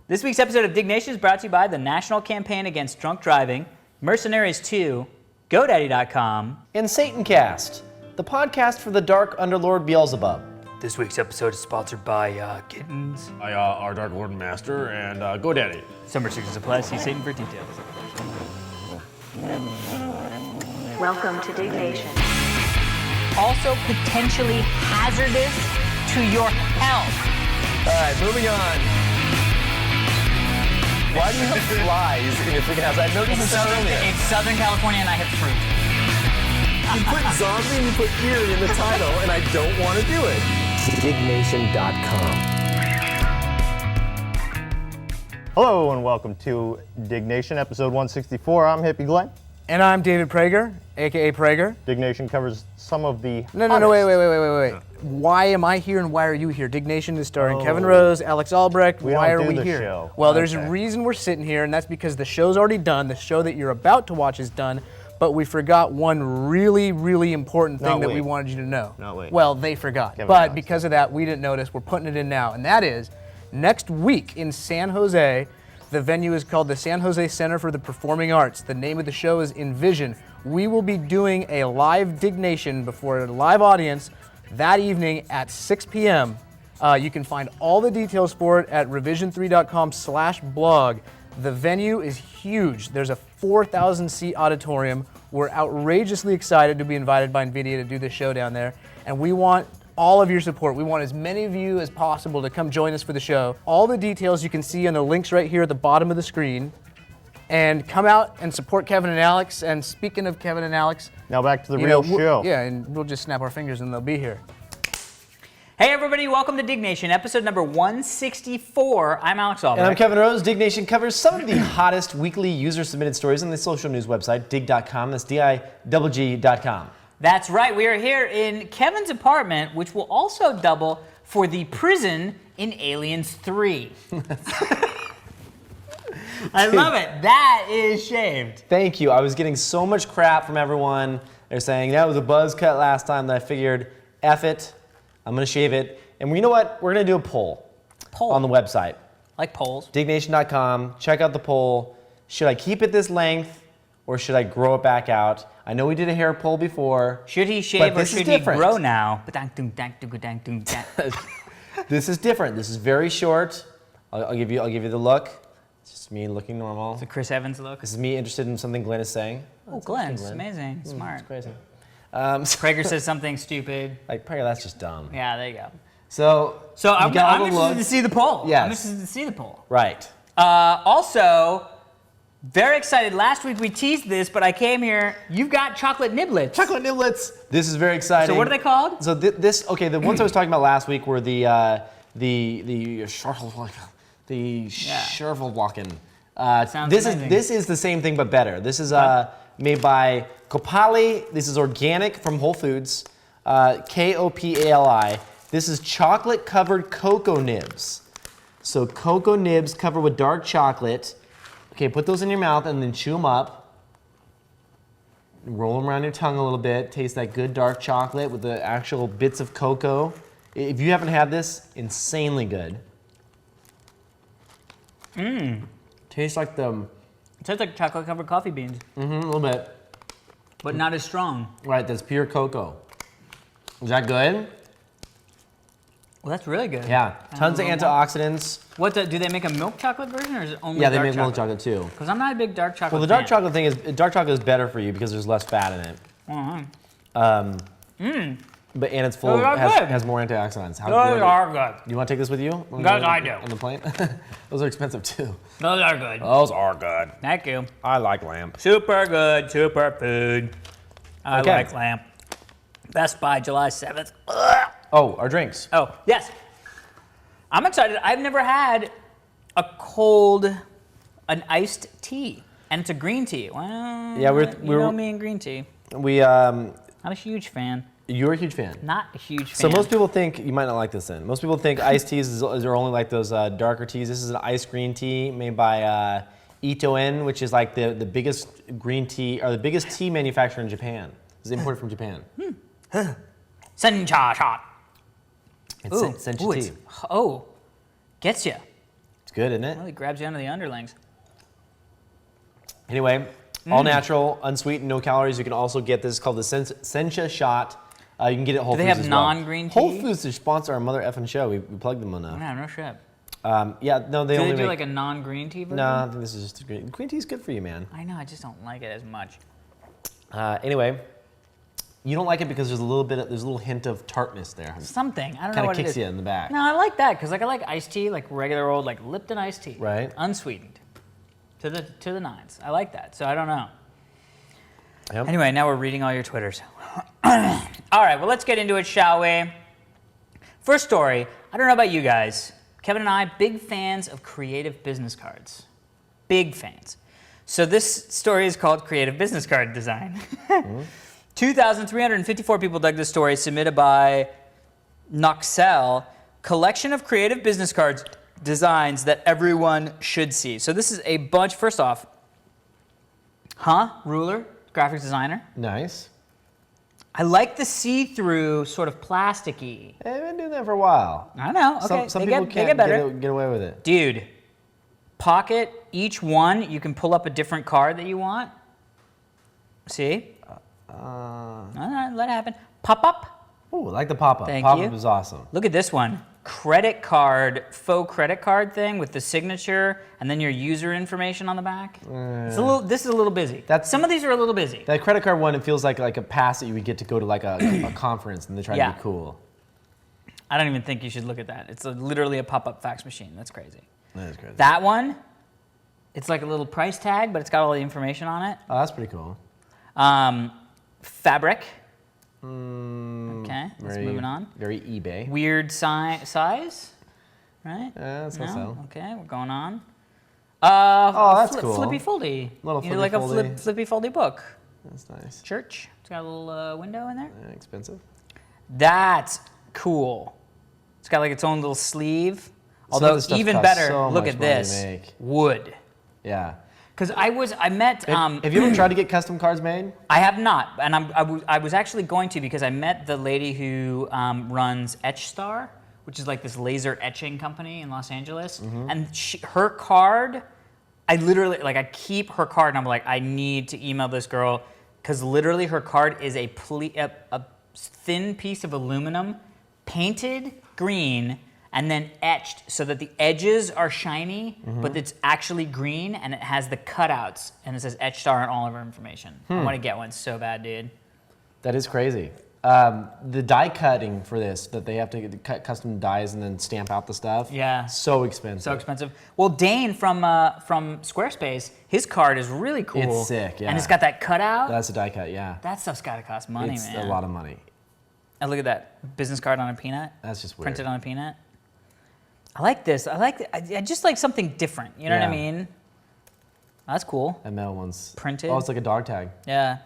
This week's episode of Diggnation is brought to you by the National Campaign Against Drunk Driving, Mercenaries 2, GoDaddy.com, and Satancast, the podcast for the dark underlord Beelzebub. This week's episode is sponsored by Kittens, by our Dark Lord and Master, and GoDaddy. Summer Season Supply, see Satan for details. Welcome to Diggnation. Also potentially hazardous to your health. All right, moving on. Why do you have flies in your freaking house? I noticed this earlier. It's Southern California and I have fruit. You put zombie and you put eerie in the title, and I don't want to do it. Diggnation.com. Hello and welcome to Diggnation, episode 164. I'm Hippie Glenn. And I'm David Prager, aka Prager. Diggnation covers some of the No, wait. Why am I here and why are you here? Diggnation is starring Kevin Rose, Alex Albrecht. Why are we here? Show. Well, there's a reason we're sitting here, and that's because the show's already done. The show that you're about to watch is done, but we forgot one really, really important thing that we wanted you to know. Well, they forgot. But because of that, we didn't notice. We're putting it in now, and that is next week in San Jose. The venue is called the San Jose Center for the Performing Arts. The name of the show is Envision. We will be doing a live Diggnation before a live audience that evening at 6 p.m. You can find all the details for it at revision3.com/blog. The venue is huge. There's a 4,000 seat auditorium. We're outrageously excited to be invited by NVIDIA to do this show down there. And we want all of your support. We want as many of you as possible to come join us for the show. All the details you can see on the links right here at the bottom of the screen. And come out and support Kevin and Alex. And speaking of Kevin and Alex, now back to the real show. Yeah, and we'll just snap our fingers and they'll be here. Hey everybody, welcome to Diggnation, episode number 164. I'm Alex Albrecht. And I'm Kevin Rose. Diggnation covers some of the hottest weekly user-submitted stories on the social news website, dig.com. That's digg.com. That's right, we are here in Kevin's apartment, which will also double for the prison in Aliens 3. I love it. That is shaved. Thank you. I was getting so much crap from everyone. They're saying that was a buzz cut last time that I figured, F it, I'm going to shave it. And you know what? We're going to do a poll on the website. Like polls. Diggnation.com. Check out the poll. Should I keep it this length or should I grow it back out? I know we did a hair poll before. Should he shave or should he grow now? This is different. This is very short. I'll give you the look. It's just me looking normal. It's a Chris Evans look. This is me interested in something Glenn is saying. Oh, Glenn's amazing. Smart. It's crazy. Prager says something stupid. Like, Prager, that's just dumb. Yeah, there you go. So I'm interested to see the poll. Yes. I'm interested to see the poll. Right. Also, very excited. Last week we teased this, but I came here. You've got chocolate niblets. Chocolate niblets. This is very exciting. So what are they called? So the ones I was talking about last week were the Scherfelwalken. This is the same thing but better. This is made by Kopali. This is organic from Whole Foods. Kopali. This is chocolate covered cocoa nibs. So cocoa nibs covered with dark chocolate. Okay, put those in your mouth and then chew them up. Roll them around your tongue a little bit. Taste that good dark chocolate with the actual bits of cocoa. If you haven't had this, insanely good. Tastes like It tastes like chocolate covered coffee beans. a little bit. But not as strong. Right, that's pure cocoa. Is that good? Well, that's really good. Yeah, tons of antioxidants. Do they make a milk chocolate version or is it only Yeah, dark they make milk chocolate too. Because I'm not a big dark chocolate Well, the dark chocolate thing is, dark chocolate is better for you because there's less fat in it. But and it's full of, has more antioxidants. Those are good. You want to take this with you? Those I do. On the plane? Those are expensive too. Those are good. Those are good. Thank you. I like lamp. Super good, super food. I like lamp. Best Buy, July 7th. Ugh. Oh, our drinks. Oh, yes. I'm excited. I've never had an iced tea. And it's a green tea. Well, yeah, you know me and green tea. Not a huge fan. You're a huge fan. Not a huge fan. So most people think, you might not like this then, most people think iced teas are only like those darker teas. This is an iced green tea made by Itoen, which is like the biggest green tea, or the biggest tea manufacturer in Japan. It's imported from Japan. Sencha shot. It's sencha tea. Gets you. It's good, isn't it? Really grabs you under the underlings. Anyway, all natural, unsweetened, no calories. You can also get this called the sencha shot. You can get it at Whole Foods Do they have as well. non-green tea? Whole Foods to sponsor our mother effing show. We plugged them enough. No, no shit. They Do only they do make, like a non-green tea version? No, I think this is just a green. Green tea is good for you, man. I know, I just don't like it as much. Anyway, you don't like it because there's a little hint of tartness there. Something, I don't know Kind what of it is. kicks you in the back. No, I like that because like I like iced tea, like regular old like Lipton iced tea. Right. Unsweetened. To the nines. I like that. So I don't know. Yep. Anyway, now we're reading all your Twitters. All right, well let's get into it, shall we? First story. I don't know about you guys. Kevin and I, big fans of creative business cards. Big fans. So this story is called Creative Business Card Design. 2,354 people dug this story, submitted by Noxel, collection of creative business cards designs that everyone should see. So this is a bunch, first off, ruler, graphic designer. Nice. I like the see-through sort of plasticky. They've been doing that for a while. I know, okay, Some they people get can't better. get away with it. Dude, pocket, each one, you can pull up a different card that you want. See? All right, let it happen. Pop-up. Ooh, I like the pop-up. Thank Pop-up you. is awesome. Look at this one. Credit card, faux credit card thing with the signature and then your user information on the back. This is a little busy. Some of these are a little busy. That credit card one, it feels like a pass that you would get to go to like a conference and they try to be cool. I don't even think you should look at that. It's literally a pop-up fax machine. That's crazy. That is crazy. That one, it's like a little price tag, but it's got all the information on it. Oh, that's pretty cool. Fabric. Okay, let's moving on. Very eBay. Weird size, right? Yeah, so. Okay, we're going on. That's cool. Flippy foldy. Little You know, like a flippy-foldy. flippy foldy book. That's nice. Church. It's got a little window in there. Expensive. That's cool. It's got like its own little sleeve. Some of Although this stuff even costs better, so look much at money to this. make. Wood. Yeah. Because I met. Have you ever tried to get custom cards made? I have not, and I was actually going to because I met the lady who runs Etch Star, which is like this laser etching company in Los Angeles, and her card, I keep her card, and I'm like, I need to email this girl because literally her card is a thin piece of aluminum painted green and then etched so that the edges are shiny, but it's actually green and it has the cutouts and it says Etch Star and all of her information. I want to get one so bad, dude. That is crazy. The die cutting for this, that they have to cut custom dies and then stamp out the stuff. Yeah. So expensive. So expensive. Well, Dane from Squarespace, his card is really cool. It's sick, yeah. And it's got that cutout. That's a die cut, yeah. That stuff's got to cost money, It's man. a lot of money. And look at that business card on a peanut. That's just weird. Printed on a peanut. I like this. I just like something different. You know what I Yeah. mean? That's cool. That metal one's Printed. Oh, it's like a dog tag. Yeah.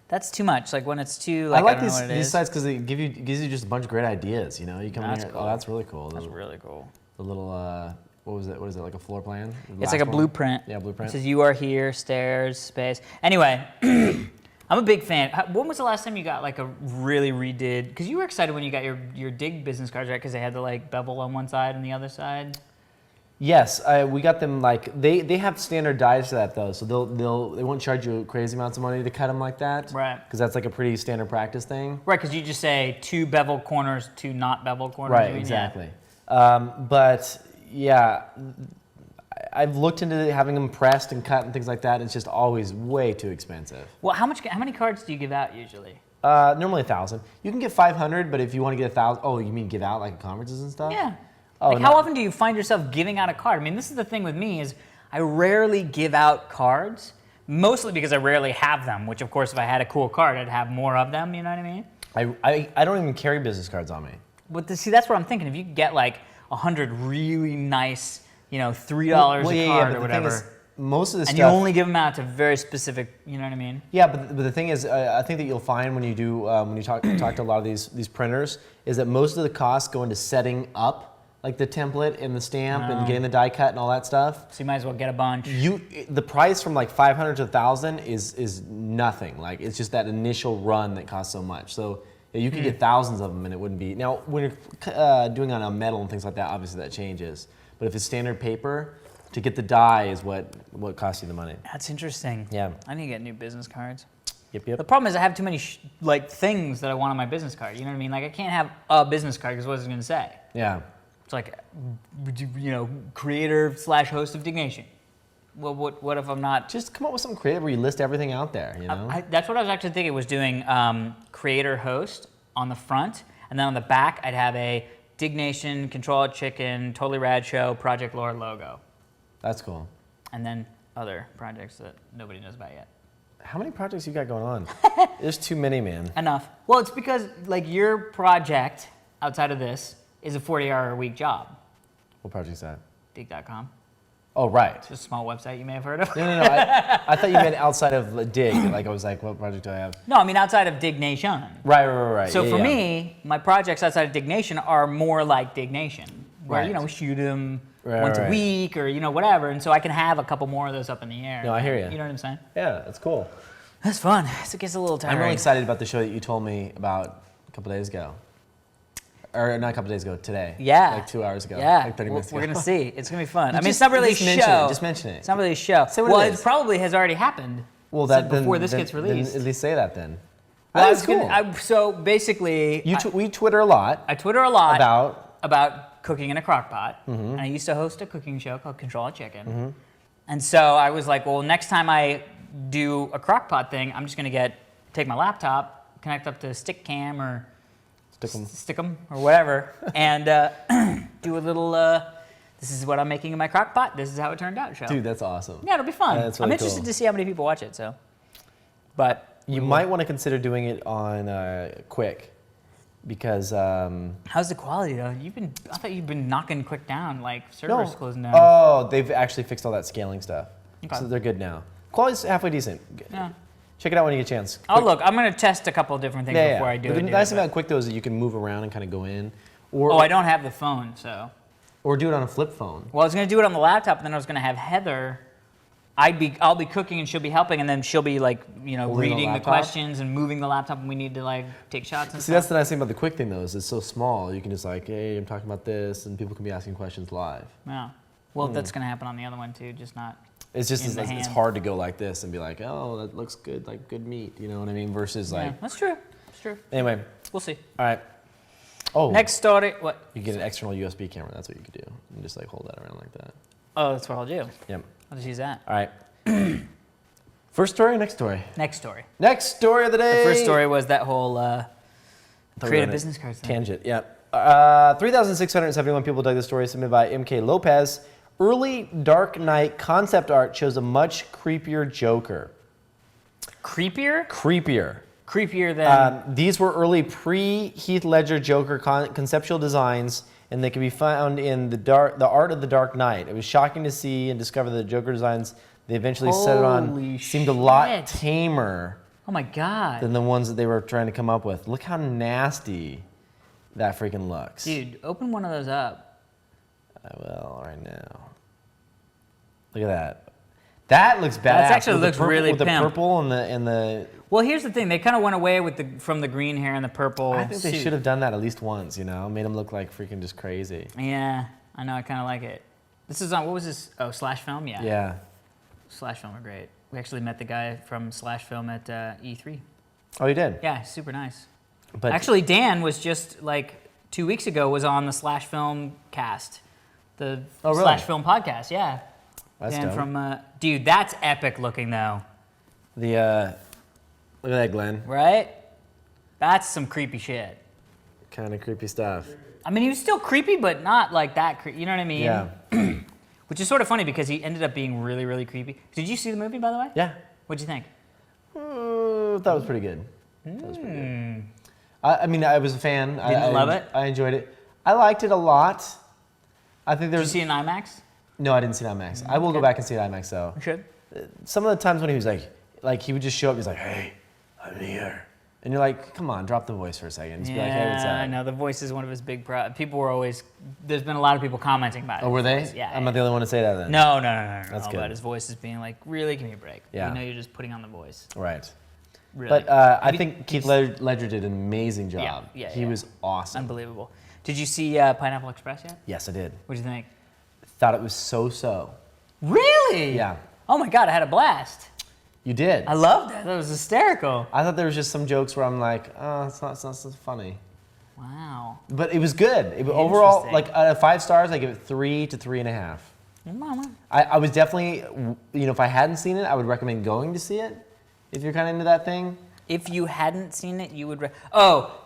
That's too much. Like when it's too like I like don't know what it these is. sites because it gives you just a bunch of great ideas. You know, you come in That's here. cool. Oh, that's really cool. That's really cool. The little what was it? What is it? Like a floor plan? The It's like a last one? blueprint. Yeah, blueprint. It says you are here, stairs, space. Anyway, I'm a big fan. When was the last time you got like a really redid? Because you were excited when you got your Dig business cards, right? Because they had the like bevel on one side and the other side. Yes, we got them like they have standard dies for that though, so they won't charge you crazy amounts of money to cut them like that. Right. Because that's like a pretty standard practice thing. Right, because you just say 2 bevel corners, 2 not bevel corners. Right, you mean? exactly. But yeah, I've looked into having them pressed and cut and things like that. It's just always way too expensive. Well, how many cards do you give out usually? Normally 1,000. You can get 500, but if you want to get 1,000, oh, you mean give out like at conferences and stuff? Yeah. Oh, like how often do you find yourself giving out a card? I mean, this is the thing with me is I rarely give out cards, mostly because I rarely have them, which of course if I had a cool card, I'd have more of them, you know what I mean? I don't even carry business cards on me. But see, that's what I'm thinking. If you could get like 100 really nice, $3 a card or whatever, most of the and stuff, you only give them out to very specific, you know what I mean? yeah, but the thing is, I think that you'll find when you do when you talk to a lot of these printers is that most of the costs go into setting up like the template and the stamp and getting the die cut and all that stuff. So you might as well get a bunch. The price from like 500 to 1,000 is nothing. Like it's just that initial run that costs so much. So Yeah, you could get thousands of them and it wouldn't be. Now, when you're doing on a metal and things like that, obviously that changes. But if it's standard paper, to get the die is what costs you the money. That's interesting. Yeah. I need to get new business cards. Yep. The problem is I have too many things that I want on my business card. You know what I mean? Like I can't have a business card because what is it going to say? Yeah. It's like, creator/host of Diggnation. Well, what if I'm not? Just come up with something creative where you list everything out there, you know? That's what I was actually thinking, was doing creator host on the front, and then on the back I'd have a Diggnation, Control Chicken, Totally Rad Show, Project Lore logo. That's cool. And then other projects that nobody knows about yet. How many projects you got going on? There's too many, man. Enough. Well, it's because your project outside of this is a 40-hour-a-week job. What project's that? Dig.com. Oh, right. It's a small website you may have heard of. No. I thought you meant outside of Dig. Like I was like, what project do I have? No, I mean outside of Diggnation. Right. So for me, my projects outside of Diggnation are more like Diggnation, where we shoot them once a week or whatever, and so I can have a couple more of those up in the air. No, I hear you. You know what I'm saying? Yeah, that's cool. That's fun. It gets a little tiring. I'm really excited about the show that you told me about a couple days ago. Or not a couple days ago, today. Yeah. Like 2 hours ago. Yeah. Like 30 minutes ago. We're going to see. It's going to be fun. Just it's not really a mention it. show. Just mention it. It's not really a show. Say what it is. It probably has already happened. Well, before this gets released. Then at least say that then. Well, That's cool. So basically, We Twitter a lot. I Twitter a lot about cooking in a crock pot. And I used to host a cooking show called Control Chicken. And so I was like, well, next time I do a crock pot thing, I'm just going to take my laptop, connect up to Stickcam or Stick'em or whatever, and do a little, this is what I'm making in my crock pot, this is how it turned out show. Dude, that's awesome. Yeah, it'll be fun. That's really I'm interested cool. to see how many people watch it, so. But You might want to consider doing it on Quick, because how's the quality though? I thought you've been knocking Quick down, like servers closing down. Oh, they've actually fixed all that scaling stuff, Okay. so they're good now. Quality's halfway decent. Yeah. Check it out when you get a chance. Oh look, I'm gonna test a couple of different things before I do But it. the nice thing about Quick though is that you can move around and kind of go in, Oh, I don't have the phone, so. or do it on a flip phone. Well, I was gonna do it on the laptop, and then I was gonna have Heather. I'll be cooking and she'll be helping, and then she'll be reading the questions and moving the laptop when we need to take shots and See, stuff. that's the nice thing about the Quick thing though, is it's so small. You can just hey, I'm talking about this, and people can be asking questions live. Yeah. Well, that's gonna happen on the other one too, just not. It's just in the it's hand. hard to go like this and be like, oh, that looks good, like good meat. You know what I mean? Versus Yeah, that's true. That's true. Anyway, We'll see. all right. Oh, Next story. What? you get an external USB camera. That's what you could do. And just hold that around like that. Oh, that's what I'll do. Yep. I'll just use that. All right. First story, next story. Next story. Next story of the day. The first story was that whole Thought we creative were on a business cards thing. Tangent, yeah. 3,671 people dug the story, submitted by MK Lopez. Early Dark Knight concept art shows a much creepier Joker. Creepier? Creepier. Creepier than. These were early pre-Heath Ledger Joker conceptual designs, and they can be found in the Art of the Dark Knight. It was shocking to see and discover that the Joker designs they eventually settled on Holy seemed a lot shit. tamer Oh my god. than the ones that they were trying to come up with. Look how nasty that freaking looks. Dude, open one of those up. I will right now. Look at that. That looks badass. That actually with the looks purple, really with the pimp. purple and the. Well, here's the thing. They kind of went away from the green hair and the purple I think they suit. should have done that at least once. Made them look like freaking just crazy. Yeah, I know. I kind of like it. This is on, what was this? Oh, Slash Film? Yeah. Yeah. Slash Film are great. We actually met the guy from Slash Film at E3. Oh, you did. Yeah, super nice. But Actually, Dan was just 2 weeks ago was on the Slash Film cast, the really? Slash Film podcast. Yeah. That's Dan dope. from dude, that's epic looking though, the look at that, Glenn. right? That's some creepy shit. Kind of creepy stuff. I mean, he was still creepy, but not like that creepy. You know what I mean? Yeah. Which is sort of funny because he ended up being really, really creepy. Did you see the movie, by the way? Yeah. What'd you think? That was pretty good. That was pretty good. I mean, I was a fan. Didn't love it? I enjoyed it. I liked it a lot. I think Did you there's. see it in IMAX? No, I didn't see it on IMAX. I will go back and see it on IMAX though. You should. Some of the times when he was like he would just show up, he's like, "Hey, I'm here," and you're like, "Come on, drop the voice for a second." Just be like, "Hey, what's up?" I know. The voice is one of his big people were always, there's been a lot of people commenting about it. Oh, were they? Yeah. I'm not the only one to say that then. No. That's good. But his voice is being like, really, give me a break. Yeah. You know, you're just putting on the voice. Right. Really. But I think Keith Ledger did an amazing job. He was awesome. Unbelievable. Did you see Pineapple Express yet? Yes, I did. What did you think? Thought it was so. Really? Yeah. Oh my God, I had a blast. You did. I loved it. That was hysterical. I thought there was just some jokes where I'm like, oh, it's not so funny. Wow. But it was good. Overall, like out of 5 stars, I give it 3 to 3.5. Mama. I was definitely, if I hadn't seen it, I would recommend going to see it. If you're kind of into that thing. If you hadn't seen it, you would.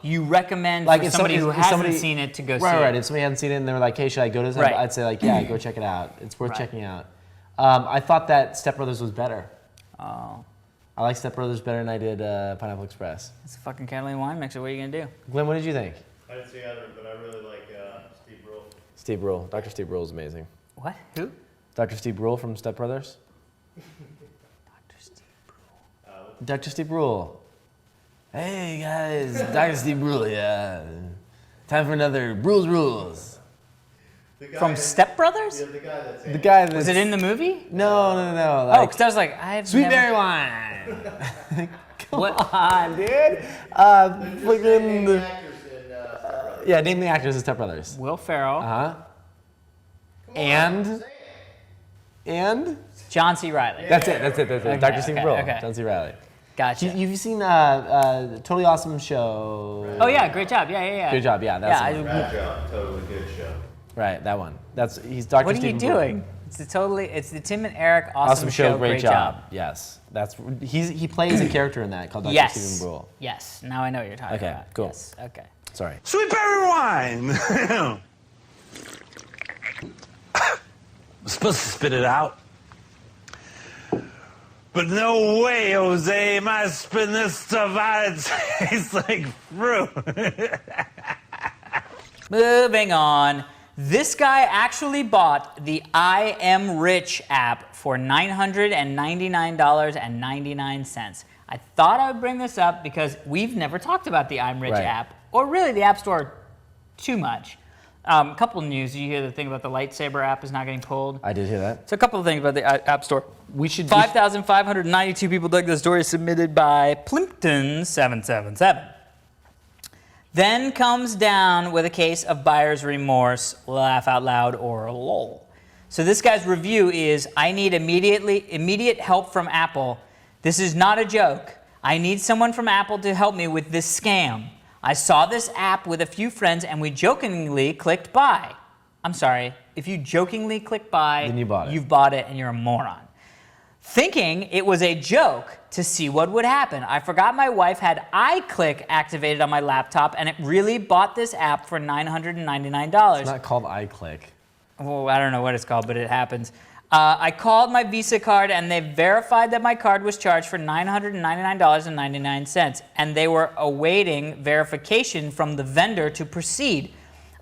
You recommend like for somebody who hasn't seen it to go see it. Right. If somebody hadn't seen it and they were like, "Hey, should I go to this?" Right. I'd say like, "Yeah, go check it out. It's worth checking out." I thought that Step Brothers was better. Oh. I like Step Brothers better than I did Pineapple Express. It's a fucking Catalina wine mixer. What are you gonna do? Glenn, what did you think? I didn't see either, but I really like Steve Brule. Steve Brule. Dr. Steve Brule is amazing. What? Who? Dr. Steve Brule from Step Brothers. Dr. Steve Brule. Hey guys, Dr. Steve Brule, yeah. Time for another Rules. From Step Brothers? Yeah, the guy that's The guy that's... Was it in the movie? No. Oh, Like, because I was like, I've Sweet never... berry wine. Come What? on, dude. Name the actors in Step Brothers. Yeah, name the actors in Step Brothers. Will Ferrell, Uh-huh. And? John C. Reilly. That's it. Dr. Steve Brule. okay. John C. Reilly. Gotcha. You've seen Totally Awesome Show? Oh yeah, great job. Yeah. Good job, yeah. That's the one. Bad job. Totally good show. Right, that one. He's Dr. What are Stephen you Brule. doing? It's the Tim and Eric awesome show. Great job. Yes, he plays a character in that called Dr. Yes. Stephen Brule. Yes. Now I know what you're talking Okay, about. cool. Yes. Okay. Sorry. Sweet berry wine. I'm supposed to spit it out. But no way, Jose. My spitting this stuff out, it tastes like fruit. Moving on. This guy actually bought the I Am Rich app for $999.99. I thought I would bring this up because we've never talked about the I'm Rich Right. app, or really the App Store too much. Couple news. You hear the thing about the lightsaber app is not getting pulled? I did hear that. So a couple of things about the App Store. We should 5,592 people dug the story submitted by Plimpton777. Then comes down with a case of buyer's remorse, laugh out loud, or lol. So this guy's review is, I need immediate help from Apple. This is not a joke. I need someone from Apple to help me with this scam. I saw this app with a few friends and we jokingly clicked buy. I'm sorry, if you jokingly click buy, Then you bought it. You've bought it and you're a moron. Thinking it was a joke to see what would happen. I forgot my wife had iClick activated on my laptop and it really bought this app for $999. It's not called iClick. Well, I don't know what it's called, but it happens. I called my Visa card and they verified that my card was charged for $999.99 and they were awaiting verification from the vendor to proceed.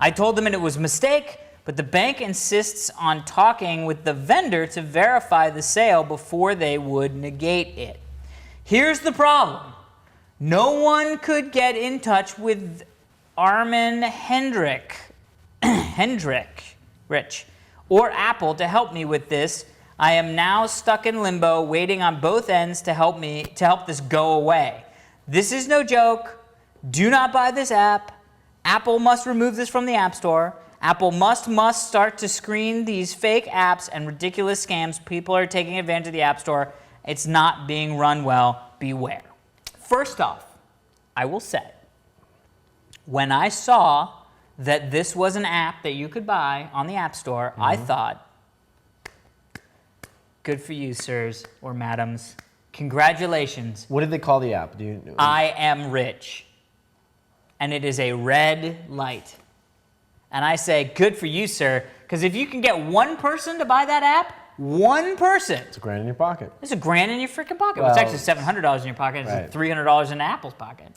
I told them it was a mistake, but the bank insists on talking with the vendor to verify the sale before they would negate it. Here's the problem. No one could get in touch with Armin Rich, or Apple to help me with this. I am now stuck in limbo, waiting on both ends to help this go away. This is no joke. Do not buy this app. Apple must remove this from the App Store. Apple must start to screen these fake apps and ridiculous scams. People are taking advantage of the App Store. It's not being run well. Beware. First off, I will say, when I saw that this was an app that you could buy on the App Store, I thought, good for you, sirs or madams. Congratulations. What did they call the app? Do you know? I Am Rich. And it is a red light. And I say, good for you, sir, because if you can get one person to buy that app, one person, It's $1,000 in your pocket. it's $1,000 in your freaking pocket. Well, It's actually $700 in your pocket. It's right. $300 in Apple's pocket.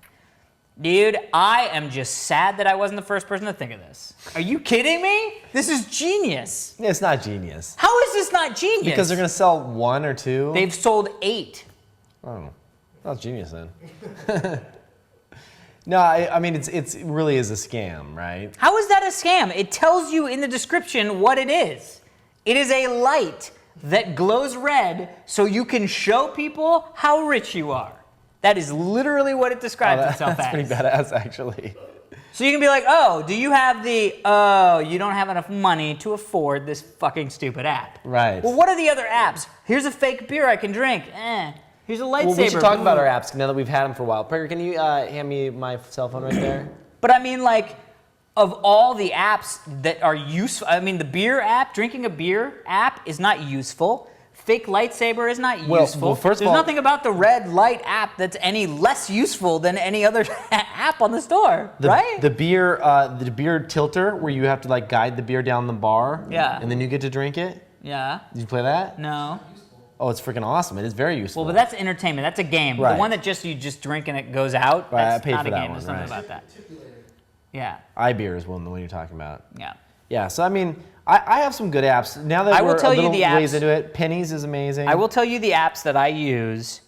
Dude, I am just sad that I wasn't the first person to think of this. Are you kidding me? This is genius. It's not genius. How is this not genius? Because they're going to sell 1 or 2. They've sold 8. Oh, that's genius then. No, I mean, it really is a scam, right? How is that a scam? It tells you in the description what it is. It is a light that glows red so you can show people how rich you are. That is literally what it describes itself That's as. pretty badass, actually. So you can be like, oh, do you have you don't have enough money to afford this fucking stupid app. Right. Well, what are the other apps? Here's a fake beer I can drink. Here's a lightsaber. Well, we should talk about our apps now that we've had them for a while. Prager, can you hand me my cell phone right there? But I mean, like, of all the apps that are useful, I mean, the beer app, drinking a beer app is not useful. Fake lightsaber is not useful. Well, first of There's all, nothing about the red light app that's any less useful than any other app on the store, right? The beer tilter where you have to like guide the beer down the bar. Yeah. And then you get to drink it. Yeah. Did you play that? No. Oh, it's freaking awesome. It is very useful. Well, but that's entertainment. That's a game. Right. The one that you just drink and it goes out, Right, that's I paid not for a that game. one, There's nothing right. about that. Yeah. iBeer is the one you're talking about. Yeah. Yeah, so I mean, I have some good apps. Now that I will we're tell a you little the apps- ways into it, Pennies is amazing. I will tell you the apps that I use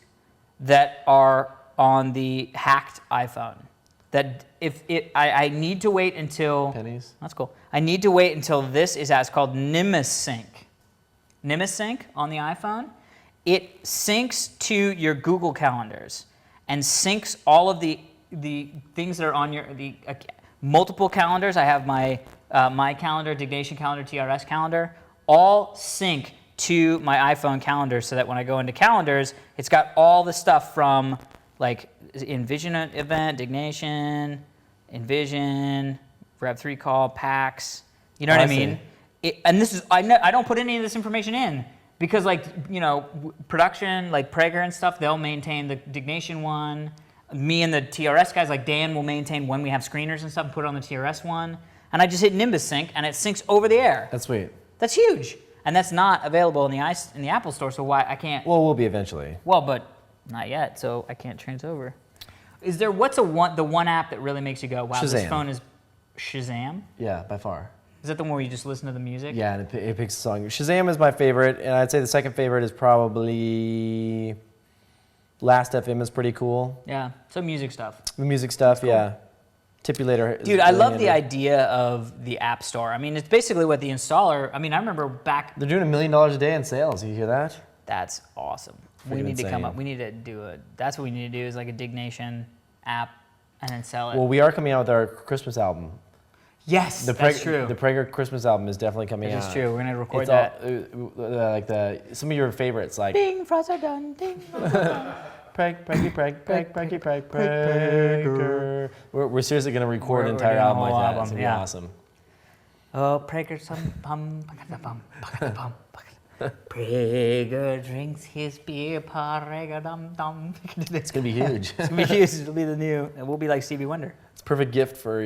that are on the hacked iPhone. That I need to wait until Pennies? That's cool. I need to wait until this is out. It's called NimbusSync. NimbusSync on the iPhone. It syncs to your Google calendars and syncs all of the things that are on your multiple calendars. I have my my calendar, Diggnation calendar, TRS calendar, all sync to my iPhone calendar so that when I go into calendars, it's got all the stuff from like Envision event, Diggnation, Envision, Rev3 call, PAX. You know what I mean? And this is I don't put any of this information in because production like Prager and stuff, they'll maintain the Diggnation one. Me and the TRS guys like Dan will maintain when we have screeners and stuff and put it on the TRS one. And I just hit NimbusSync and it syncs over the air. That's sweet. That's huge. And that's not available in the Apple Store, so why I can't. Well, we'll be eventually. Well, but not yet, so I can't transfer over. Is there the one app that really makes you go, wow, this Shazam. phone is Shazam? Yeah, by far. Is that the one where you just listen to the music? Yeah, and it picks a song. Shazam is my favorite, and I'd say the second favorite is probably Last FM is pretty cool. Yeah, so music stuff. The music stuff, yeah. Tipulator is Dude, I really love handy. the idea of the App Store. I mean, it's basically what the installer, I mean, I remember back, They're doing $1 million a day in sales. You hear that? that's awesome. We Freaking need to come insane. up, we need to do that's what we need to do is like a Diggnation app and then sell it. Well, we are coming out with our Christmas album. Yes, The that's true. The Prager Christmas album is definitely coming That out. is true. We're going to record It's that. some of your favorites, like Ding, frosts are done. Ding, frosts are done. Prager. We're seriously gonna record an We're entire doing a album whole like that. album, It's gonna yeah. be awesome. Oh, Prager, some pum, Prager drinks his beer, Prager dum dum. It's gonna be huge. It's gonna be huge. It'll be the new. It will be like Stevie Wonder. It's a perfect gift for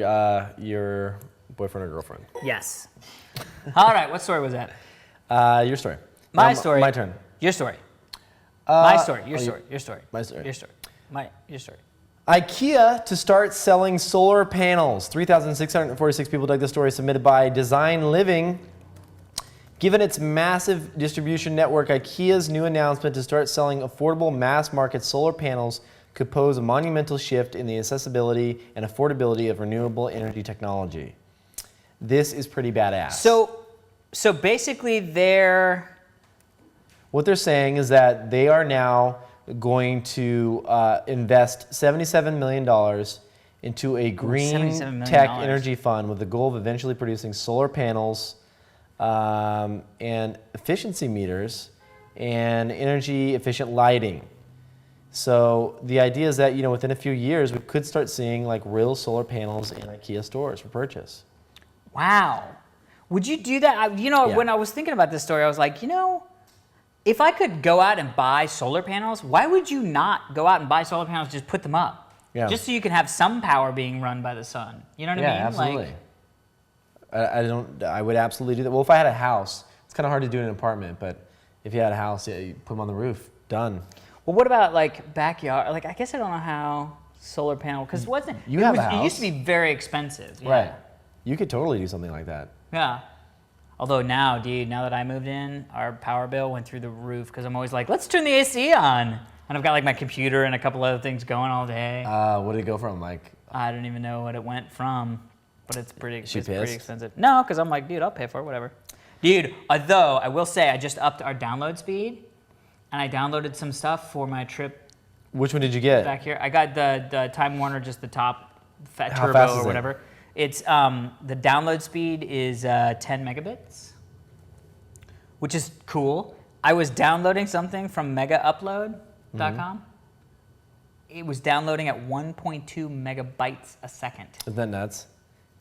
your boyfriend or girlfriend. Yes. All right. What story was that? Your story. My story. My turn. Your story. My story. Your oh, story. Your story. My story. Your story. Your story. Ikea to start selling solar panels. 3,646 people dug the story, submitted by Design Living. Given its massive distribution network, Ikea's new announcement to start selling affordable mass-market solar panels could pose a monumental shift in the accessibility and affordability of renewable energy technology. This is pretty badass. So basically, What they're saying is that they are now going to invest $77 million into a green $77 million. tech energy fund with the goal of eventually producing solar panels and efficiency meters and energy efficient lighting. So the idea is that within a few years we could start seeing like real solar panels in IKEA stores for purchase. Wow. Would you do that? Yeah. When I was thinking about this story, I was like, if I could go out and buy solar panels, why would you not go out and buy solar panels, just put them up? Yeah. Just so you can have some power being run by the sun. You know what I mean? Yeah, absolutely. Like, I would absolutely do that. Well, if I had a house, it's kind of hard to do in an apartment, but if you had a house, yeah, you put them on the roof, done. well, what about like backyard? Like, I guess I don't know how solar panel, because You have a It used to house. be very expensive. Yeah. Right. You could totally do something like that. Yeah. Although now, dude, now that I moved in, our power bill went through the roof because I'm always like, let's turn the AC on. And I've got like my computer and a couple other things going all day. What did it go from? Like, I don't even know what it went from, but it's pretty pissed? expensive. No, because I'm like, dude, I'll pay for it, whatever. Dude, although I will say I just upped our download speed and I downloaded some stuff for my trip Which one did you get? Back here, I got the Time Warner, just the top How turbo fast is or it? whatever. It's the download speed is 10 megabits, which is cool. I was downloading something from megaupload.com. It was downloading at 1.2 megabytes a second. Isn't that nuts?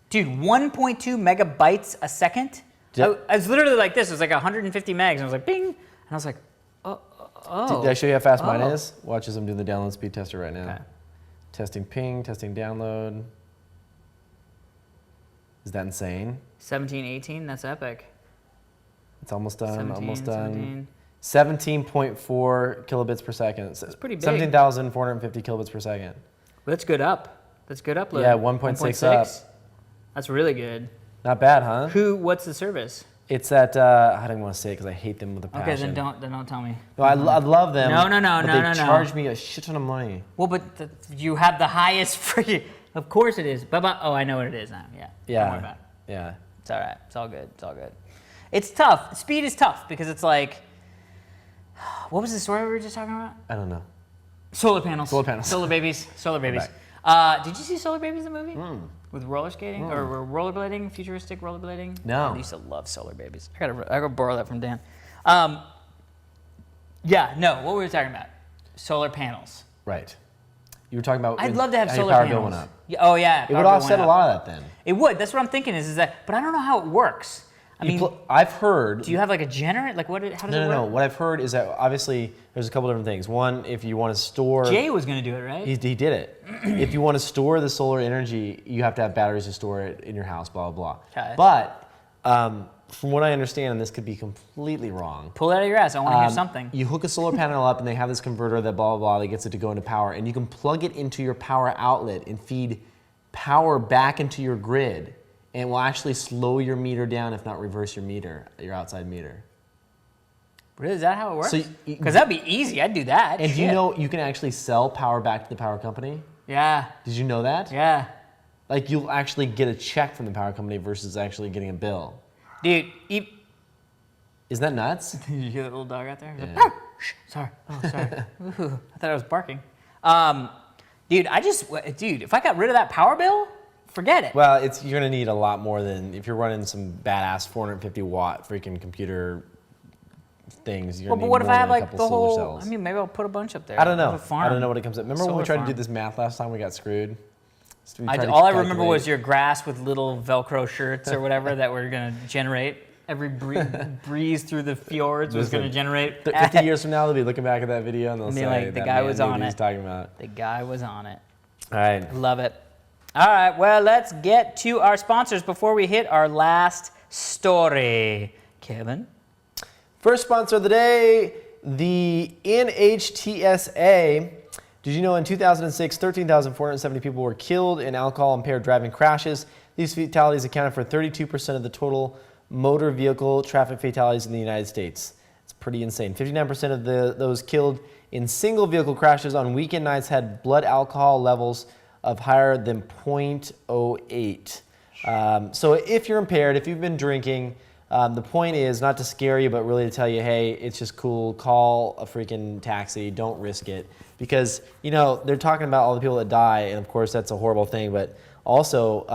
Dude, 1.2 megabytes a second? Yep. I was literally like this. It was like 150 megs. And I was like, bing. And I was like, oh. Did I show you how fast mine is? Watch as I'm doing the download speed tester right now. Okay. Testing ping, testing download. Is that insane? 17, 18, that's epic. It's almost done, 17, almost done. 17. 17.4 kilobits per second. It's pretty big. 17,450 kilobits per second. That's good up. That's good upload. Yeah, 1.6 up. That's really good. Not bad, huh? What's the service? It's at, I don't want to say it because I hate them with a passion. Okay, then don't tell me. No, I love them. No, but no, they charge me a shit ton of money. Well, but you have the highest freaking. Of course it is. Oh, I know what it is now. Yeah. Don't worry about it. Yeah. It's all right. It's all good. It's all good. It's tough. Speed is tough because it's like, what was the story we were just talking about? I don't know. Solar panels. Solar panels. Solar babies. Solar babies. Did you see Solar Babies, the movie? With roller skating or rollerblading, futuristic rollerblading? No. I used to love Solar Babies. I gotta borrow that from Dan. Yeah, no, what were we talking about? Solar panels. Right. You were talking about I'd love to have how your solar power panels. bill went up. Yeah, oh yeah. It would offset a lot of that then. It would. That's what I'm thinking is that, but I don't know how it works. I mean, I've heard. do you have like a generator? Like how does it work? No. What I've heard is that obviously there's a couple different things. One, if you want to store. Jay was going to do it, right? He did it. If you want to store the solar energy, you have to have batteries to store it in your house, blah, blah, blah. Okay. But from what I understand, and this could be completely wrong. Pull it out of your ass. I want to hear something. You hook a solar panel up and they have this converter that blah, blah, blah, that gets it to go into power. And you can plug it into your power outlet and feed power back into your grid. And it will actually slow your meter down, if not reverse your meter, your outside meter. Really? Is that how it works? So because that'd be easy. I'd do that. And do you know you can actually sell power back to the power company? Yeah. Did you know that? Yeah. Like you'll actually get a check from the power company versus actually getting a bill. Dude, Isn't that nuts? did you hear that little dog out there? Yeah. Like, sorry. Oh, sorry. Ooh, I thought I was barking. Dude, if I got rid of that power bill, forget it. Well, you're gonna need a lot more than if you're running some badass 450 watt freaking computer things. You're gonna But need what if more I have than a like couple the solar whole? cells. I mean, maybe I'll put a bunch up there. I don't know. Have a farm. I don't know what it comes up. Remember when we Solar tried to do farm. this math last time? We got screwed. All I remember was your grass with little Velcro shirts or whatever that were gonna generate. Every breeze through the fjords was gonna generate. 50 years from now, they'll be looking back at that video and they'll say like, the that guy man was knew on what he was it. talking about. The guy was on it. All right. Love it. All right, well, let's get to our sponsors before we hit our last story. Kevin? First sponsor of the day, the NHTSA. Did you know in 2006, 13,470 people were killed in alcohol-impaired driving crashes? These fatalities accounted for 32% of the total motor vehicle traffic fatalities in the United States. It's pretty insane. 59% of those killed in single vehicle crashes on weekend nights had blood alcohol levels of higher than 0.08. So if you're impaired, if you've been drinking, the point is not to scare you, but really to tell you, hey, it's just cool. Call a freaking taxi. Don't risk it. Because, you know, they're talking about all the people that die, and of course that's a horrible thing, but also,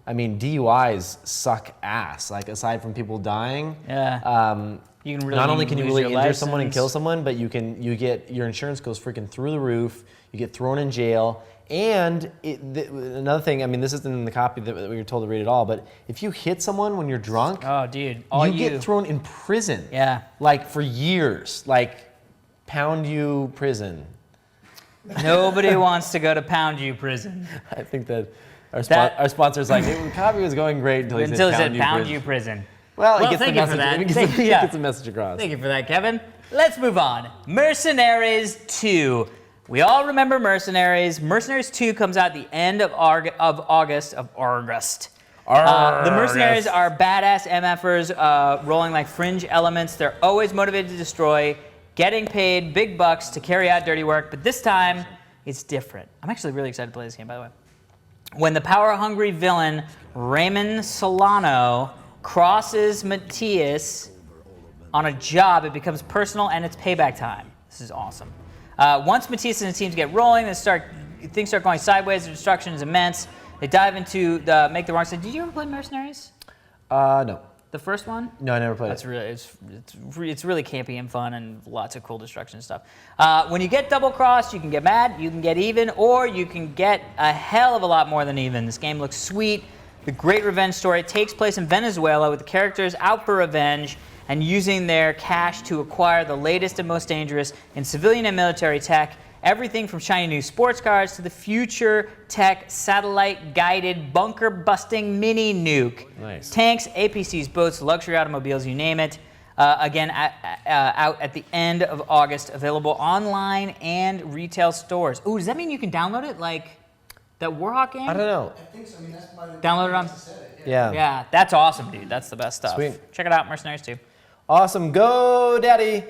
I mean, DUIs suck ass. Like, aside from people dying, you can really not only can you really lose injure your someone and license. kill someone, but you get your insurance goes freaking through the roof. You get thrown in jail. And another thing, I mean, this isn't in the copy that we were told to read at all, but if you hit someone when you're drunk, oh, dude, you get thrown in prison. Yeah. Like for years, like pound you prison. Nobody wants to go to Pound You prison. I think that our sponsor's like, the copy was going great until he said Pound You prison. Well, it gets the thank you for message. that. It gets the message across. Thank you for that, Kevin. Let's move on. Mercenaries 2. We all remember Mercenaries. Mercenaries 2 comes out at the end of August. The Mercenaries are badass MFers rolling like fringe elements. They're always motivated to destroy, getting paid big bucks to carry out dirty work, but this time it's different. I'm actually really excited to play this game, by the way. When the power-hungry villain Raymond Solano crosses Matthias on a job, it becomes personal and it's payback time. This is awesome. Once Matisse and his teams get rolling, things start going sideways. The destruction is immense. They dive into make the wrong side. Did you ever play Mercenaries? No. The first one? No, I never played That's it. really it's really campy and fun and lots of cool destruction stuff. When you get double crossed, you can get mad, you can get even, or you can get a hell of a lot more than even. This game looks sweet. The great revenge story takes place in Venezuela with the characters out for revenge and using their cash to acquire the latest and most dangerous in civilian and military tech. Everything from shiny new sports cars to the future tech satellite-guided bunker-busting mini nuke. Nice. Tanks, APCs, boats, luxury automobiles, you name it. Again, out at the end of August, available online and retail stores. Ooh, does that mean you can download it like that Warhawk game? I don't know. I think so. I mean, that's why Download it on. Yeah. Yeah, that's awesome, dude. That's the best stuff. Sweet. Check it out, Mercenaries 2. Awesome. Go, Daddy.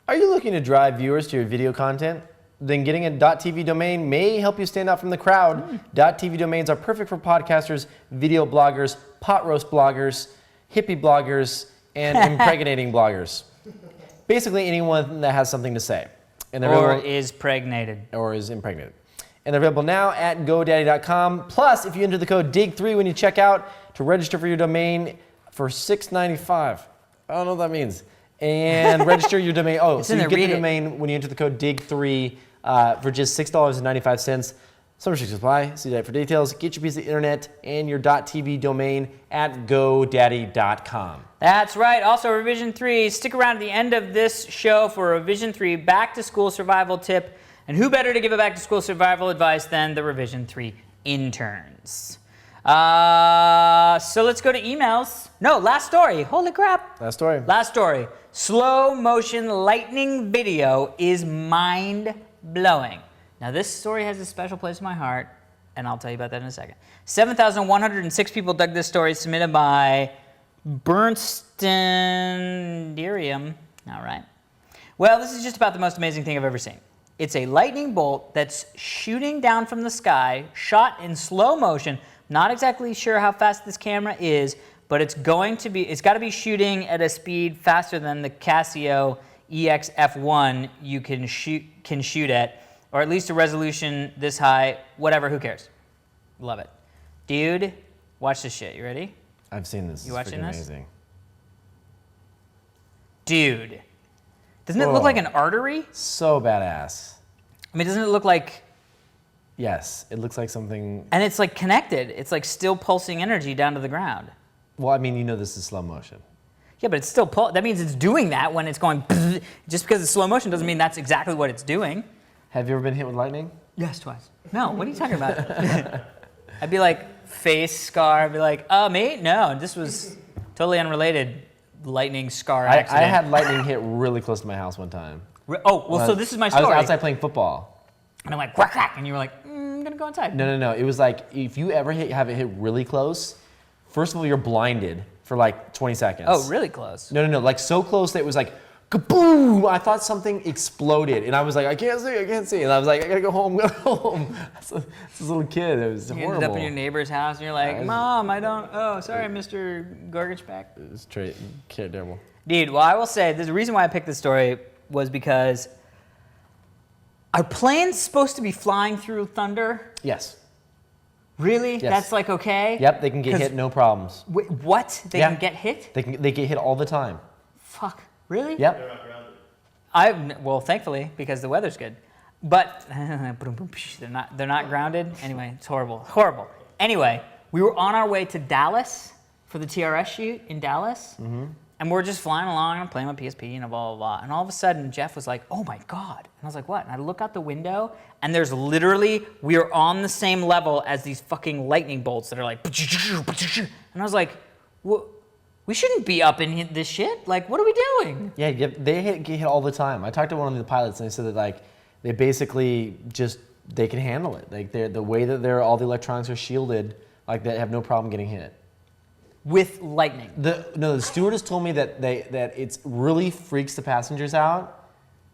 Are you looking to drive viewers to your video content? Then getting a .tv domain may help you stand out from the crowd. .tv domains are perfect for podcasters, video bloggers, pot roast bloggers, hippie bloggers, and impregnating bloggers. Basically anyone that has something to say. And they're Or available- is pregnated. or is impregnated. And they're available now at GoDaddy.com. Plus, if you enter the code DIG3 when you check out to register for your domain for $6.95. I don't know what that means. And register your domain. Oh, so in you there, get the read it. domain when you enter the code DIG3 for just $6.95. Some restrictions apply. See that for details. Get your piece of internet and your .tv domain at GoDaddy.com. That's right. Also, Revision 3. Stick around at the end of this show for Revision 3 back to school survival tip. And who better to give a back to school survival advice than the Revision 3 interns? So let's go to emails. No, last story. Holy crap. Last story. Last story. Slow motion lightning video is mind blowing. Now, this story has a special place in my heart, and I'll tell you about that in a second. 7,106 people dug this story, submitted by Bernstenderium. All right. Well, this is just about the most amazing thing I've ever seen. It's a lightning bolt that's shooting down from the sky, shot in slow motion. Not exactly sure how fast this camera is, but it's got to be shooting at a speed faster than the Casio EX-F1 you can shoot at, or at least a resolution this high. Whatever, who cares? Love it. Dude, watch this shit. You ready? I've seen this. You It's watching freaking this? amazing. Dude. Doesn't it look Whoa. like an artery? So badass. I mean, doesn't it look like... Yes, it looks like something. And it's like connected. It's like still pulsing energy down to the ground. Well, I mean, you know this is slow motion. Yeah, but it's still that means it's doing that when it's going. Just because it's slow motion doesn't mean that's exactly what it's doing. Have you ever been hit with lightning? Yes, twice. No, what are you talking about? I'd be like face scar. I'd be like, me? No, this was totally unrelated. Lightning scar I accident. had lightning hit really close to my house one time. So this is my I story. was outside playing football. And I'm like, quack, quack. And you were like, I'm going to go inside. No. It was like, if you ever have it hit really close, first of all, you're blinded for like 20 seconds. Oh, really close? No. Like so close that it was like, kaboom! I thought something exploded. And I was like, I can't see. And I was like, I gotta go home. This little kid, it was You horrible. ended up in your neighbor's house and you're like, Mom, I don't, sorry, Mr. Gorgageback. It was terrible. Dude, well, I will say, the reason why I picked this story was because are planes supposed to be flying through thunder? Yes. Really? Yes. That's like okay? Yep, they can get hit, no problems. Wait, what? They Yeah. can get hit? They get hit all the time. Fuck. Really? Yep. Well, thankfully, because the weather's good. But they're not grounded. Anyway, it's horrible. Horrible. Anyway, we were on our way to Dallas for the TRS shoot in Dallas. Mm-hmm. And we're just flying along and playing my PSP and blah, blah, blah. And all of a sudden, Jeff was like, oh my God. And I was like, what? And I look out the window, and there's literally, we are on the same level as these fucking lightning bolts that are like, and I was like, we shouldn't be up in this shit. Like, what are we doing? Yeah, they get hit all the time. I talked to one of the pilots, and they said that like they basically they can handle it. Like the way that all the electronics are shielded, like they have no problem getting hit. With lightning. The stewardess told me that it really freaks the passengers out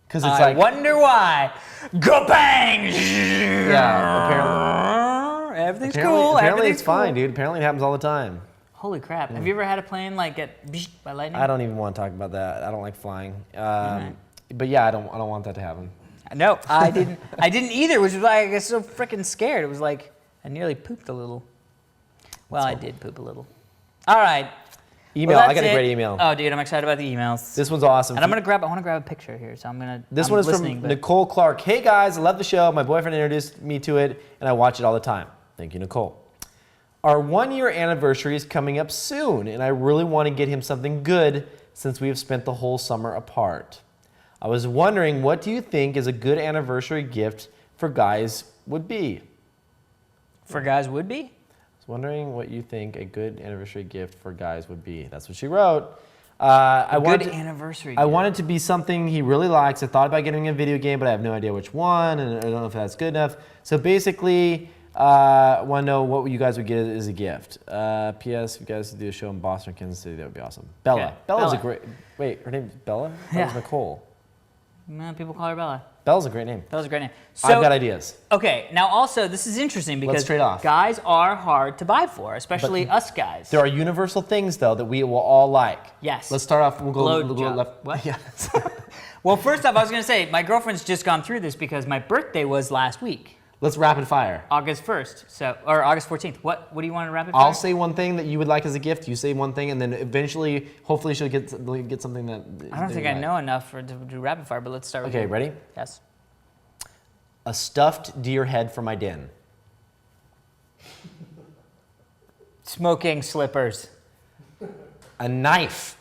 because it's I like wonder why. Go bang! yeah, apparently Everything's cool. Apparently Everything's it's fine, cool. dude. Apparently it happens all the time. Holy crap! Have you ever had a plane like get by lightning? I don't even want to talk about that. I don't like flying. But yeah, I don't want that to happen. No, I didn't. I didn't either, which was why I got so freaking scared. It was like I nearly pooped a little. Well, I did poop a little. All right. Email. Well, I got a that's great it. email. Oh, dude, I'm excited about the emails. This one's awesome. And I want to grab a picture here, so I'm gonna. This I'm one is listening, from Nicole Clark. Hey guys, I love the show. My boyfriend introduced me to it, and I watch it all the time. Thank you, Nicole. Our 1-year anniversary is coming up soon, and I really want to get him something good since we have spent the whole summer apart. I was wondering, what do you think is a good anniversary gift for guys would be? For guys would be? I was wondering what you think a good anniversary gift for guys would be. That's what she wrote. I wanted to be something he really likes. I thought about getting a video game, but I have no idea which one, and I don't know if that's good enough. So basically, I want to know what you guys would get as a gift. P.S. If you guys do a show in Boston or Kansas City, that would be awesome. Bella. Okay. Bella's Bella. a great... Wait, her name's Bella? That Yeah. was Nicole. No, people call her Bella. Bella's a great name. Bella's a great name. So, I've got ideas. Okay, now also, this is interesting because trade off. guys are hard to buy for, especially us guys. There are universal things, though, that we will all like. Yes. Let's start off. We'll go Blowjob. left. What? Yes. Well, first off, I was going to say, my girlfriend's just gone through this because my birthday was last week, Let's rapid fire. August 1st, or August 14th. What do you want to rapid fire? I'll say one thing that you would like as a gift. You say one thing, and then eventually, hopefully, she'll get something that. I don't think I know enough to do rapid fire, but let's start with Okay, you. ready? Yes. A stuffed deer head for my den. Smoking slippers. A knife.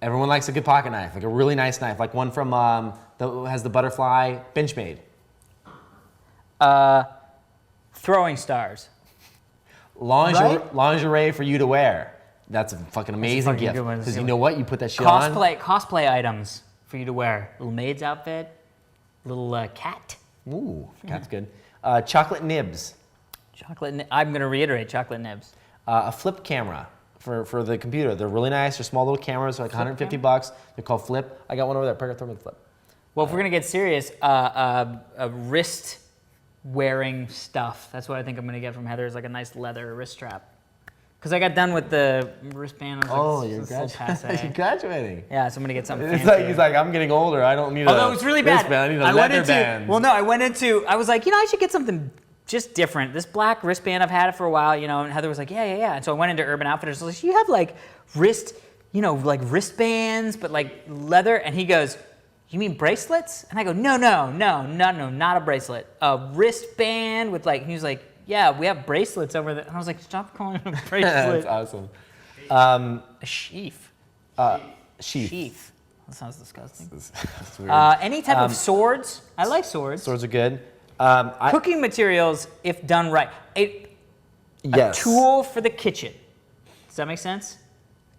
Everyone likes a good pocket knife, like a really nice knife, like one from that has the butterfly Benchmade. Throwing stars. Lingerie for you to wear. That's a fucking amazing fucking gift. good one. Because you know what? You put that shit on. Cosplay items for you to wear. Little maid's outfit. Little cat. Ooh, cat's good. Chocolate nibs. I'm going to reiterate, chocolate nibs. A flip camera for the computer. They're really nice. They're small little cameras, like 150 bucks. They're called Flip. I got one over there. Prager, throw me the Flip. Well, if we're going to get serious, a wrist wearing stuff. That's what I think I'm going to get from Heather, is like a nice leather wrist strap. Because I got done with the wristband. You're graduating. Yeah, so I'm going to get something It's fancy. like, he's like, I'm getting older. I don't need Although it was really bad. wristband. I need a leather band. Well, no, I was like, I should get something just different. This black wristband, I've had it for a while, and Heather was like, yeah. And so I went into Urban Outfitters. I was like, you have like like wristbands, but like leather. And he goes, you mean bracelets? And I go, no, not a bracelet. A wristband with like, he was like, yeah, we have bracelets over there. And I was like, stop calling it a bracelet. That's awesome. A sheath. Sheath. Sheath. That sounds disgusting. That's weird. Any type of swords. I like swords. Swords are good. Cooking materials, if done right. Yes. A tool for the kitchen. Does that make sense?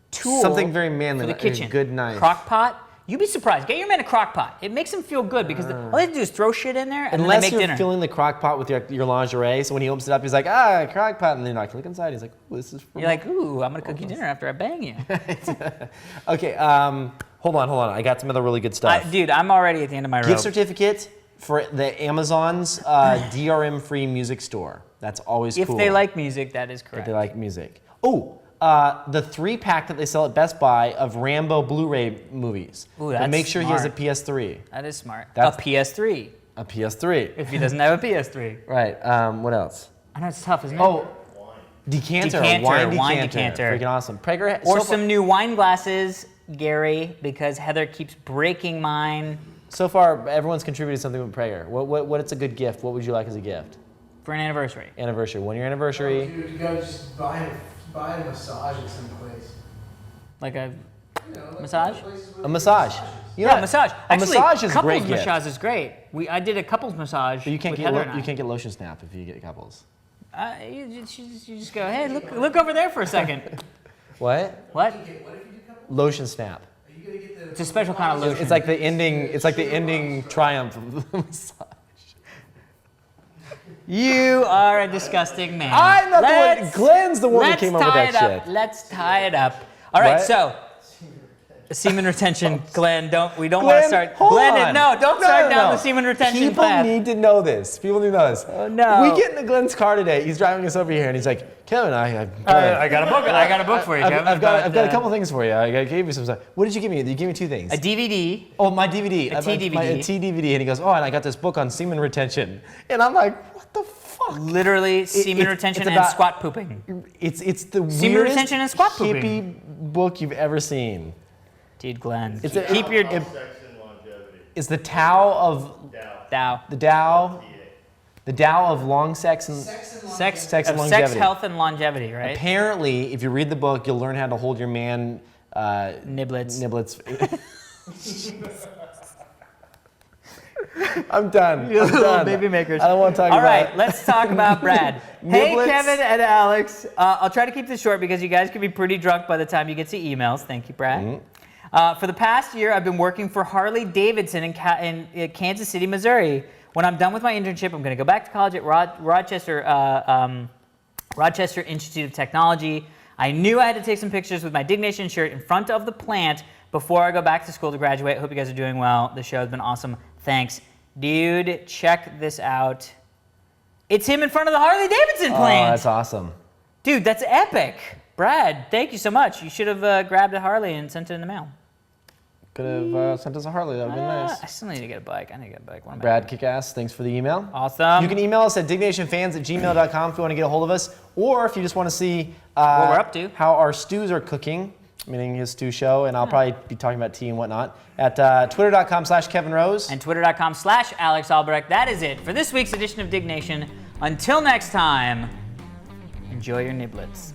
Tool. Something very manly, for the like a kitchen. good knife. Crock pot. You'd be surprised. Get your man a crock pot. It makes him feel good because all they have to do is throw shit in there and then Unless they make you're dinner. filling the crock pot with your lingerie, so when he opens it up, he's like, crock pot, and then like, look inside, he's like, ooh, this is for You're like, ooh, I'm gonna cook you dinner after I bang you. Okay, hold on. I got some other really good stuff. Dude, I'm already at the end of my rope. Gift certificate for the Amazon's DRM-free music store. That's always cool. If they like music, that is correct. If they like music. Oh, the 3-pack that they sell at Best Buy of Rambo Blu-ray movies. Ooh, But that's make sure he has a smart. PS3. That is smart. That's- a PS3. A PS3. If he doesn't have a PS3. Right. What else? I know it's tough, isn't it? Oh, decanter. Wine decanter. Freaking awesome. Prager. Or some new wine glasses, Gary, because Heather keeps breaking mine. So far, everyone's contributed something with Prager. What's a good gift? What would you like as a gift? For an anniversary. Anniversary. 1-year anniversary. Dude, you gotta just buy a massage at some place. Like a massage? A massage. You Yeah, know, massage. Actually, massage is a couples great gift. massage is great. I did a couples massage But you can't with get Heather and I. you can't get lotion snap if you get couples. You just go, hey, look over there for a second. What? What? Lotion snap. It's a special kind of lotion. It's like the ending triumph of the massage. You are a disgusting man. I'm not the one. Glenn's the one that came up with that shit. Let's tie it up. All right, What? so semen retention, Glenn. We don't Glenn, want to start. hold Glenn, on. don't start down no. the semen retention People path. need to know this. People need to know this. Oh, no. We get into Glenn's car today. He's driving us over here, and he's like, Kevin, I got a book. I got a book for you, Kevin. I've got a couple things for you. I gave you some stuff. What did you give me? You gave me two things. A DVD. Oh, my DVD. A T-DVD. A T-DVD. And he goes, oh, and I got this book on semen retention. And I'm like, what the fuck? Literally, semen retention and squat pooping. It's the Semen weirdest retention and squat pooping. hippie book you've ever seen. Dude, Glenn, It's the Tao of Tao. The Tao of long sex and Sex, and sex, longevity. health, and longevity, right? Apparently, if you read the book, you'll learn how to hold your man Niblets. I'm done. Little baby makers. I don't want to talk All about right, it. let's talk about Brad. Hey, Niblets. Kevin and Alex. I'll try to keep this short because you guys can be pretty drunk by the time you get to emails. Thank you, Brad. For the past year, I've been working for Harley Davidson in Kansas City, Missouri. When I'm done with my internship, I'm going to go back to college at Rochester Institute of Technology. I knew I had to take some pictures with my Diggnation shirt in front of the plant before I go back to school to graduate. Hope you guys are doing well. The show has been awesome. Thanks. Dude, check this out. It's him in front of the Harley Davidson plant. Oh, that's awesome. Dude, that's epic. Brad, thank you so much. You should have grabbed a Harley and sent it in the mail. Could have sent us a Harley. That would have been I nice. still need to get a bike. I need to get a bike. What am I Brad doing? Kickass, thanks for the email. Awesome. You can email us at dignationfans@gmail.com if you want to get a hold of us, or if you just want to see What we're up to. how our stews are cooking, meaning his stew show, and I'll probably be talking about tea and whatnot, at twitter.com/Kevin Rose. And twitter.com/Alex Albrecht. That is it for this week's edition of Diggnation. Until next time, enjoy your niblets.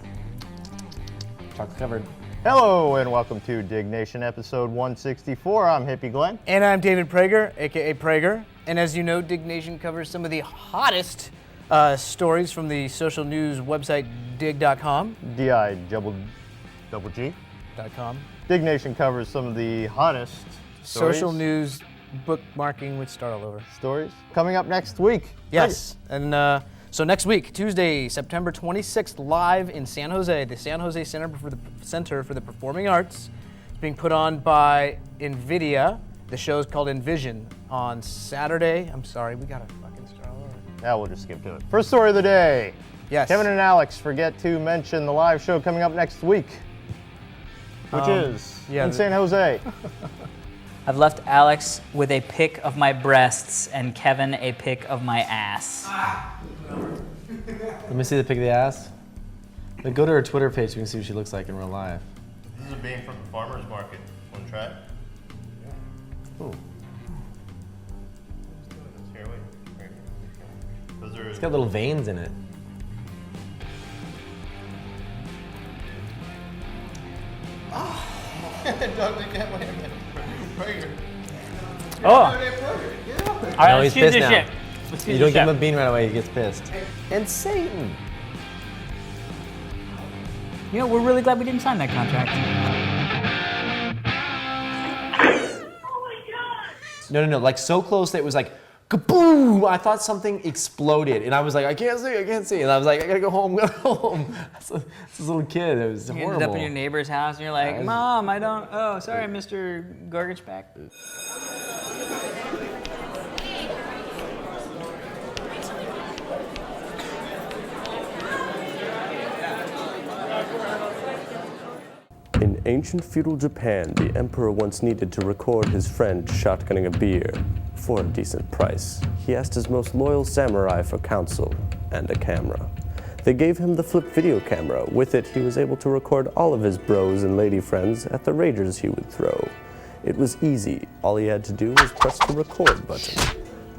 Chocolate covered. Hello and welcome to Diggnation episode 164. I'm Hippie Glenn. And I'm David Prager, aka Prager. And as you know, Diggnation covers some of the hottest stories from the social news website dig.com. DIGG.com. Diggnation covers some of the hottest Social news bookmarking would start all over. stories coming up next week. Yes. And so next week, Tuesday, September 26th, live in San Jose, the San Jose Center for the Performing Arts. It's being put on by NVIDIA. The show is called Envision on Saturday. I'm sorry, we got to fucking start all over. Now we'll just skip to it. First story of the day. Yes. Kevin and Alex forget to mention the live show coming up next week, which is in San Jose. I've left Alex with a pic of my breasts and Kevin a pic of my ass. Let me see the pic of the ass. But go to her Twitter page so we can see what she looks like in real life. This is a being from the farmer's market. Want to try it? Ooh. Here, wait. Right here. Those are It's got little veins in it. Oh! All right, No, let's he's choose pissed this now. shit. Let's choose You don't this give him a shit. bean right away, he gets pissed. And Satan. You know, we're really glad we didn't sign that contract. No, like so close that it was like, kaboom! I thought something exploded, and I was like, I can't see. And I was like, I gotta go home. This little kid, it was You horrible. ended up in your neighbor's house and you're like, Mom, I don't, oh, sorry, Mr. Gargageback. In ancient feudal Japan, the emperor once needed to record his friend shotgunning a beer for a decent price. He asked his most loyal samurai for counsel and a camera. They gave him the flip video camera. With it, he was able to record all of his bros and lady friends at the ragers he would throw. It was easy. All he had to do was press the record button.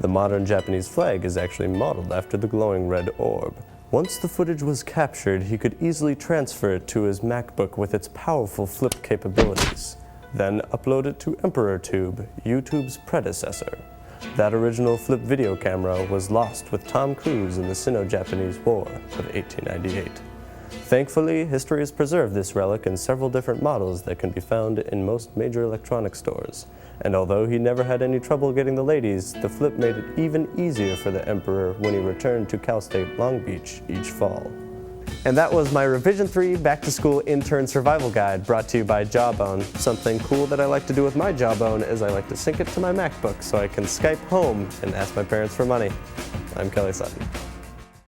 The modern Japanese flag is actually modeled after the glowing red orb. Once the footage was captured, he could easily transfer it to his MacBook with its powerful flip capabilities, then upload it to EmperorTube, YouTube's predecessor. That original flip video camera was lost with Tom Cruise in the Sino-Japanese War of 1898. Thankfully, history has preserved this relic in several different models that can be found in most major electronics stores. And although he never had any trouble getting the ladies, the flip made it even easier for the Emperor when he returned to Cal State Long Beach each fall. And that was my Revision 3 Back to School Intern Survival Guide, brought to you by Jawbone. Something cool that I like to do with my Jawbone is I like to sync it to my MacBook so I can Skype home and ask my parents for money. I'm Kelly Sutton.